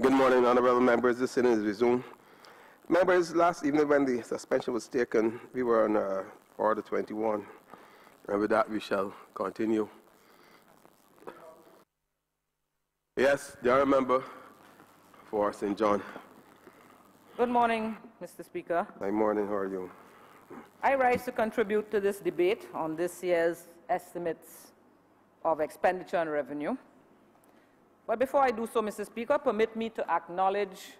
Good morning, honorable members. This sitting is resumed. Members, last evening when the suspension was taken, we were on Order 21, and with that we shall continue. Yes, the honourable member for St. John. Good morning, Mr. Speaker. Good morning, how are you? I rise to contribute to this debate on this year's estimates of expenditure and revenue. But before I do so, Mr. Speaker, permit me to acknowledge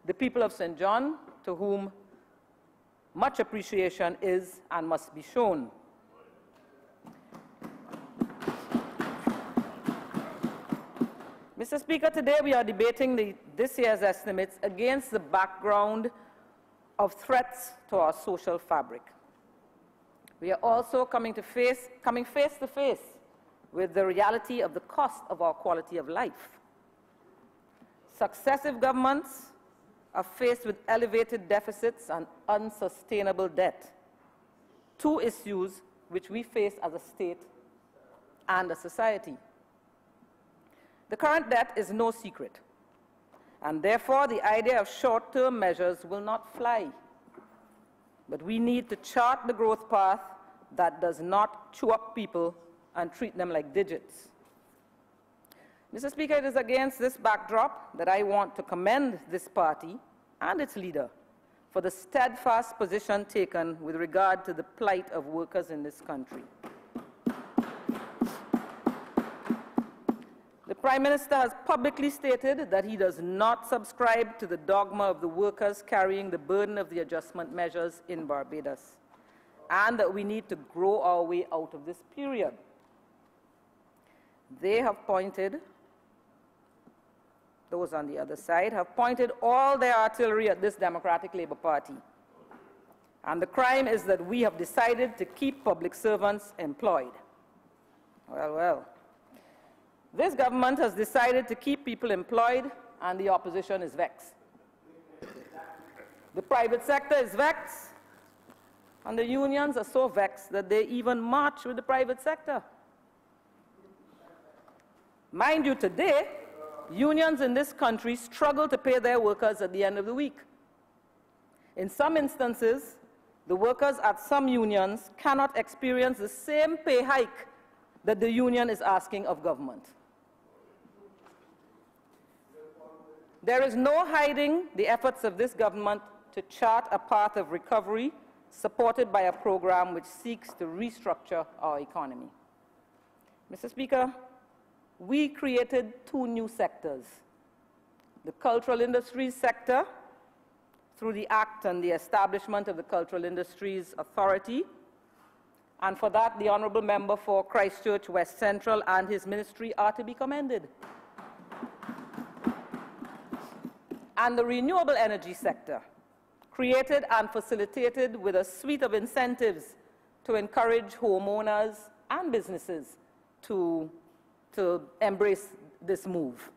the people of St. John, to whom much appreciation is and must be shown. Mr. Speaker, today we are debating this year's estimates against the background of threats to our social fabric. We are also coming face to face with the reality of the cost of our quality of life. Successive governments are faced with elevated deficits and unsustainable debt, two issues which we face as a state and a society. The current debt is no secret, and therefore the idea of short-term measures will not fly. But we need to chart the growth path that does not chew up people and treat them like digits. Mr. Speaker, it is against this backdrop that I want to commend this party and its leader for the steadfast position taken with regard to the plight of workers in this country. The Prime Minister has publicly stated that he does not subscribe to the dogma of the workers carrying the burden of the adjustment measures in Barbados, and that we need to grow our way out of this period. They have pointed, those on the other side, have pointed all their artillery at this Democratic Labour Party. And the crime is that we have decided to keep public servants employed. Well, well. This government has decided to keep people employed, and the opposition is vexed. The private sector is vexed, and the unions are so vexed that they even march with the private sector. Mind you, today, unions in this country struggle to pay their workers at the end of the week. In some instances, the workers at some unions cannot experience the same pay hike that the union is asking of government. There is no hiding the efforts of this government to chart a path of recovery supported by a program which seeks to restructure our economy. Mr. Speaker, we created two new sectors: the cultural industries sector through the Act and the establishment of the Cultural Industries Authority, and for that the Honourable Member for Christchurch West Central and his ministry are to be commended. And the renewable energy sector, created and facilitated with a suite of incentives to encourage homeowners and businesses to embrace this move.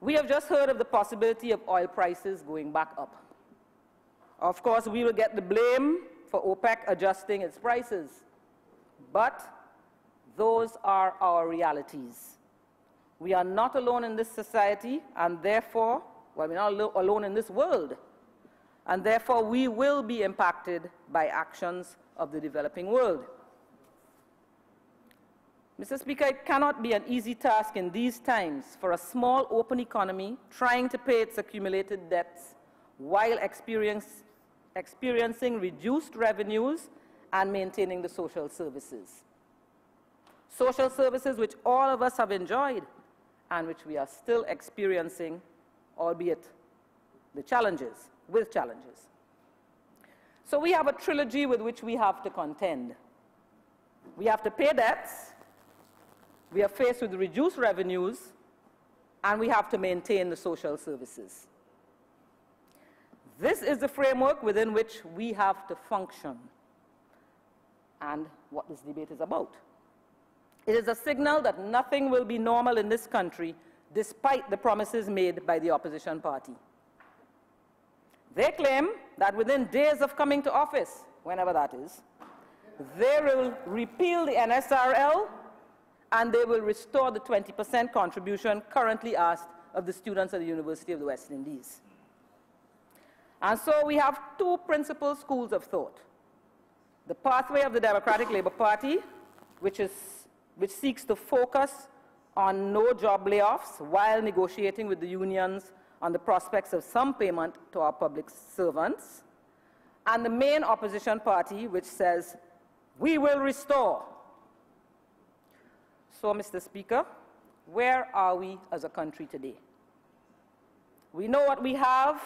We have just heard of the possibility of oil prices going back up. Of course, we will get the blame for OPEC adjusting its prices, but those are our realities. We are not alone in this society, and therefore, well, we're not alone in this world, and therefore we will be impacted by actions of the developing world. Mr. Speaker, it cannot be an easy task in these times for a small, open economy trying to pay its accumulated debts while experiencing reduced revenues and maintaining the social services. Social services which all of us have enjoyed and which we are still experiencing, albeit with challenges. So we have a trilogy with which we have to contend. We have to pay debts, we are faced with reduced revenues, and we have to maintain the social services. This is the framework within which we have to function, and what this debate is about. It is a signal that nothing will be normal in this country despite the promises made by the opposition party. They claim that within days of coming to office, whenever that is, they will repeal the NSRL and they will restore the 20% contribution currently asked of the students at the University of the West Indies. And so we have two principal schools of thought. The pathway of the Democratic Labour Party, which seeks to focus on no job layoffs while negotiating with the unions on the prospects of some payment to our public servants, and the main opposition party, which says, we will restore. So, Mr. Speaker, where are we as a country today? We know what we have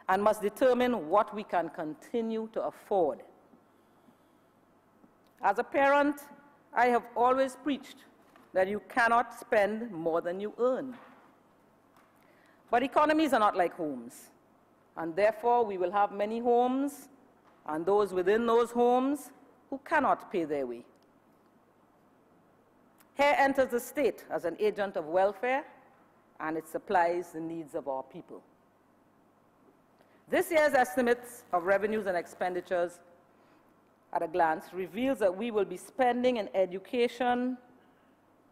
and must determine what we can continue to afford. As a parent, I have always preached that you cannot spend more than you earn. But economies are not like homes, and therefore we will have many homes and those within those homes who cannot pay their way. Here enters the state as an agent of welfare, and it supplies the needs of our people. This year's estimates of revenues and expenditures at a glance reveals that we will be spending in education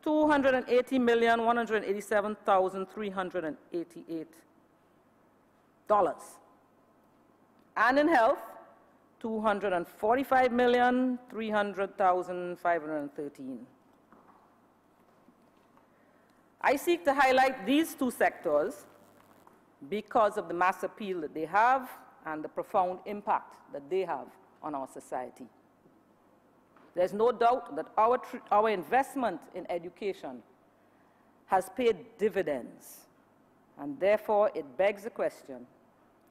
$280,187,388, and in health, $245,300,513. I seek to highlight these two sectors because of the mass appeal that they have and the profound impact that they have on our society. There's no doubt that our investment in education has paid dividends, and therefore it begs the question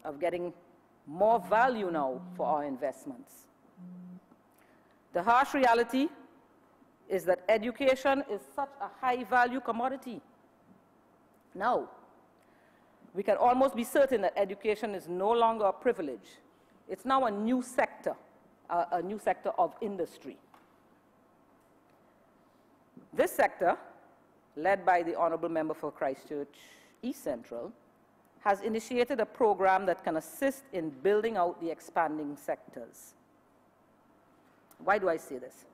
of getting more value now for our investments. The harsh reality is that education is such a high-value commodity. Now, we can almost be certain that education is no longer a privilege. It's now a new sector of industry. This sector, led by the Honourable Member for Christchurch East Central, has initiated a program that can assist in building out the expanding sectors. Why do I say this?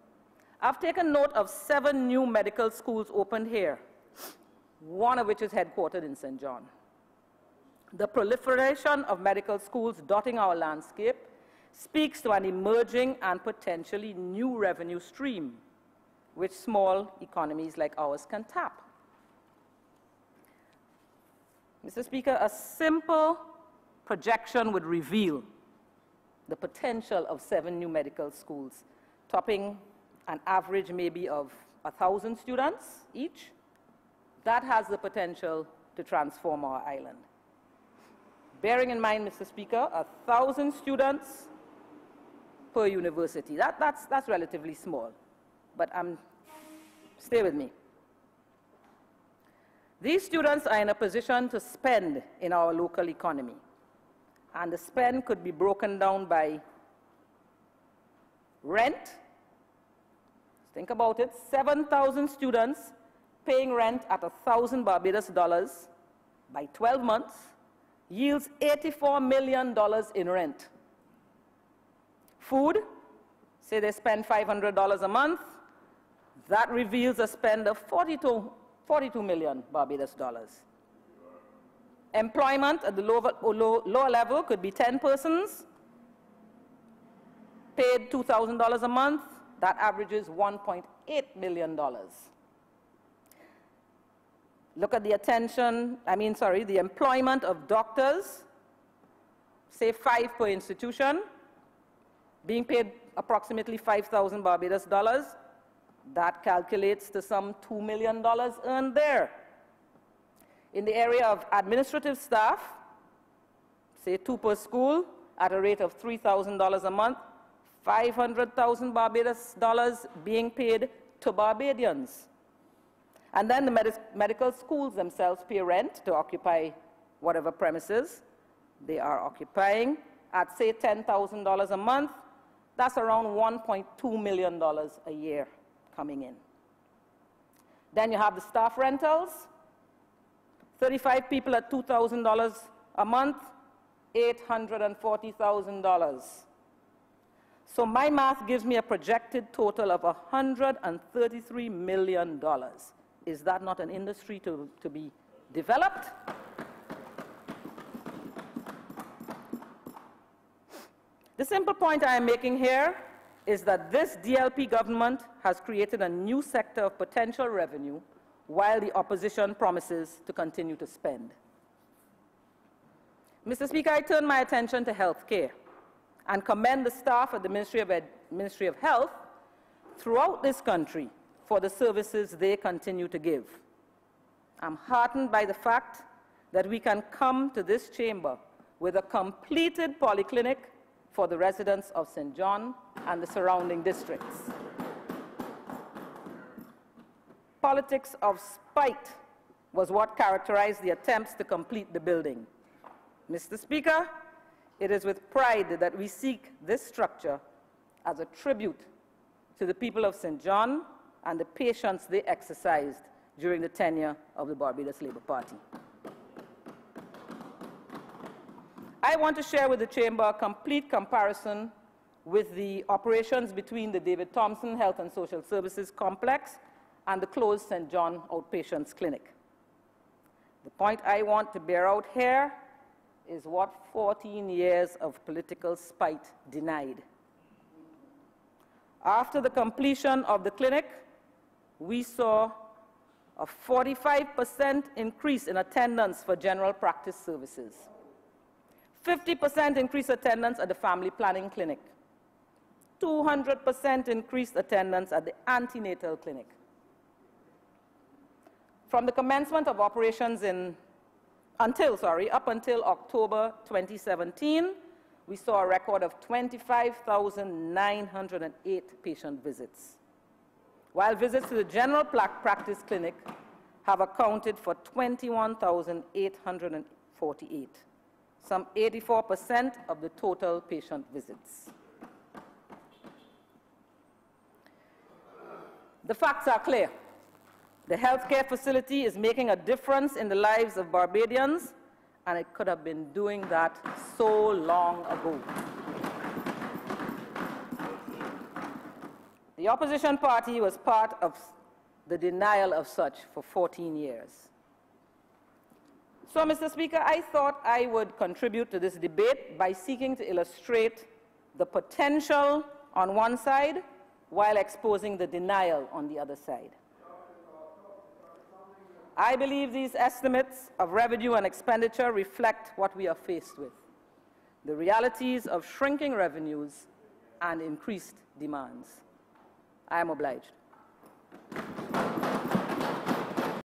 I've taken note of 7 new medical schools opened here, one of which is headquartered in St. John. The proliferation of medical schools dotting our landscape speaks to an emerging and potentially new revenue stream, which small economies like ours can tap. Mr. Speaker, a simple projection would reveal the potential of 7 new medical schools, topping an average maybe of 1,000 students each. That has the potential to transform our island. Bearing in mind, Mr. Speaker, 1,000 students per university. That's relatively small, but stay with me. These students are in a position to spend in our local economy, and the spend could be broken down by rent. Think about it, 7,000 students paying rent at 1,000 Barbados dollars by 12 months yields $84 million in rent. Food, say they spend $500 a month, that reveals a spend of 42 million Barbados dollars. Employment at the lower level could be 10 persons, paid $2,000 a month, that averages $1.8 million. Look at the the employment of doctors, say 5 per institution, being paid approximately 5,000 Barbados dollars. That calculates to some $2 million earned there. In the area of administrative staff, say 2 per school at a rate of $3,000 a month, 500,000 Barbados dollars being paid to Barbadians. And then the medical schools themselves pay rent to occupy whatever premises they are occupying at, say, $10,000 a month. That's around $1.2 million a year coming in. Then you have the staff rentals, 35 people at $2,000 a month, $840,000. So my math gives me a projected total of $133 million. Is that not an industry to be developed. The simple point I am making here is that this DLP government has created a new sector of potential revenue while the opposition promises to continue to spend. Mr. Speaker, I turn my attention to health care and commend the staff at the Ministry of Health throughout this country for the services they continue to give. I'm heartened by the fact that we can come to this chamber with a completed polyclinic for the residents of St. John and the surrounding districts. Politics of spite was what characterized the attempts to complete the building. Mr. Speaker, it is with pride that we seek this structure as a tribute to the people of St. John and the patience they exercised during the tenure of the Barbados Labour Party. I want to share with the Chamber a complete comparison with the operations between the David Thompson Health and Social Services Complex and the closed St. John Outpatients Clinic. The point I want to bear out here is what 14 years of political spite denied. After the completion of the clinic, we saw a 45% increase in attendance for general practice services, 50% increased attendance at the family planning clinic, 200% increased attendance at the antenatal clinic. From the commencement of operations up until October 2017, we saw a record of 25,908 patient visits, while visits to the general practice clinic have accounted for 21,848, some 84% of the total patient visits. The facts are clear. The healthcare facility is making a difference in the lives of Barbadians, and it could have been doing that so long ago. The opposition party was part of the denial of such for 14 years. So, Mr. Speaker, I thought I would contribute to this debate by seeking to illustrate the potential on one side while exposing the denial on the other side. I believe these estimates of revenue and expenditure reflect what we are faced with, the realities of shrinking revenues and increased demands. I am obliged.